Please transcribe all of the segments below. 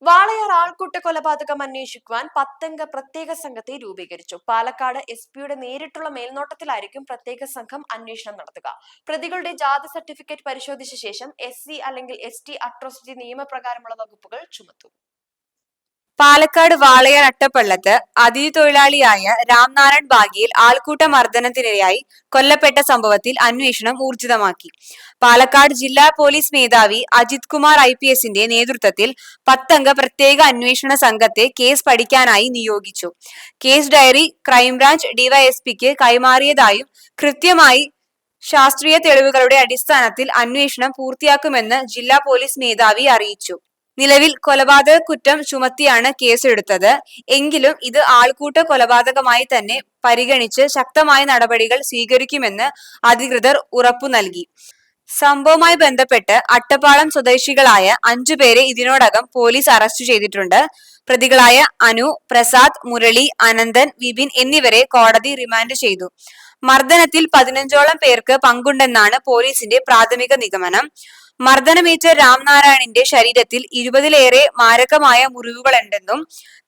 വാളയാർ ആൾക്കൂട്ട കൊലപാതകം അന്വേഷിക്കുവാൻ 10 അംഗ പ്രത്യേക സംഘത്തെ രൂപീകരിച്ചു. പാലക്കാട് എസ്.പിയുടെ നേരിട്ടുള്ള മേൽനോട്ടത്തിലായിരിക്കും പ്രത്യേക സംഘം അന്വേഷണം നടത്തുക. പ്രതികളുടെ ജാതി സർട്ടിഫിക്കറ്റ് പരിശോധിച്ച ശേഷം SC അല്ലെങ്കിൽ ST അട്രോസിറ്റി നിയമപ്രകാരമുള്ള വകുപ്പുകൾ ചുമത്തും. പാലക്കാട് വാളയാർ അട്ടപ്പള്ളത്ത് അതിഥി തൊഴിലാളിയായ രാംനാരായൺ ബാഗിയിൽ ആൾക്കൂട്ട മർദ്ദനത്തിനിരയായി കൊല്ലപ്പെട്ട സംഭവത്തിൽ അന്വേഷണം ഊർജിതമാക്കി. പാലക്കാട് ജില്ലാ പോലീസ് മേധാവി അജിത് കുമാർ IPSന്റെ നേതൃത്വത്തിൽ 10 അംഗ പ്രത്യേക അന്വേഷണ സംഘത്തെ കേസ് പഠിക്കാനായി നിയോഗിച്ചു. കേസ് ഡയറി ക്രൈംബ്രാഞ്ച് DYSPക്ക് കൈമാറിയതായും കൃത്യമായി ശാസ്ത്രീയ തെളിവുകളുടെ അടിസ്ഥാനത്തിൽ അന്വേഷണം പൂർത്തിയാക്കുമെന്ന് ജില്ലാ പോലീസ് മേധാവി അറിയിച്ചു. നിലവിൽ കൊലപാതക കുറ്റം ചുമത്തിയാണ് കേസെടുത്തത്. എങ്കിലും ഇത് ആൾക്കൂട്ട കൊലപാതകമായി തന്നെ പരിഗണിച്ച് ശക്തമായ നടപടികൾ സ്വീകരിക്കുമെന്ന് അധികൃതർ ഉറപ്പു നൽകി. സംഭവവുമായി ബന്ധപ്പെട്ട് അട്ടപ്പാളം സ്വദേശികളായ 5 പേരെ ഇതിനോടകം പോലീസ് അറസ്റ്റ് ചെയ്തിട്ടുണ്ട്. പ്രതികളായ അനു, പ്രസാദ്, മുരളി, അനന്തൻ, വിപിൻ എന്നിവരെ കോടതി റിമാൻഡ് ചെയ്തു. മർദ്ദനത്തിൽ 15ഓളം പേർക്ക് പങ്കുണ്ടെന്നാണ് പോലീസിന്റെ പ്രാഥമിക നിഗമനം. മർദ്ദനമേറ്റ രാംനാരായണിന്റെ ശരീരത്തിൽ 20ലേറെ മാരകമായ മുറിവുകളുണ്ടെന്നും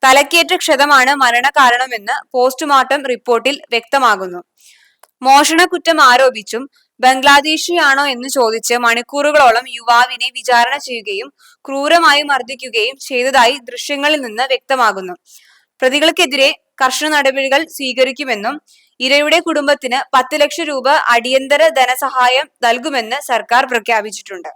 തലക്കേറ്റ ക്ഷതമാണ് മരണകാരണമെന്ന് പോസ്റ്റ്മോർട്ടം റിപ്പോർട്ടിൽ വ്യക്തമാകുന്നു. മോഷണക്കുറ്റം ആരോപിച്ചും ബംഗ്ലാദേശിയാണോ എന്ന് ചോദിച്ച് മണിക്കൂറുകളോളം യുവാവിനെ വിചാരണ ചെയ്യുകയും ക്രൂരമായി മർദ്ദിക്കുകയും ചെയ്തതായി ദൃശ്യങ്ങളിൽ നിന്ന് വ്യക്തമാകുന്നു. പ്രതികൾക്കെതിരെ കർശന നടപടികൾ സ്വീകരിക്കുമെന്നും ഇരയുടെ കുടുംബത്തിന് 10 ലക്ഷം രൂപ അടിയന്തര ധനസഹായം നൽകുമെന്ന് സർക്കാർ പ്രഖ്യാപിച്ചിട്ടുണ്ട്.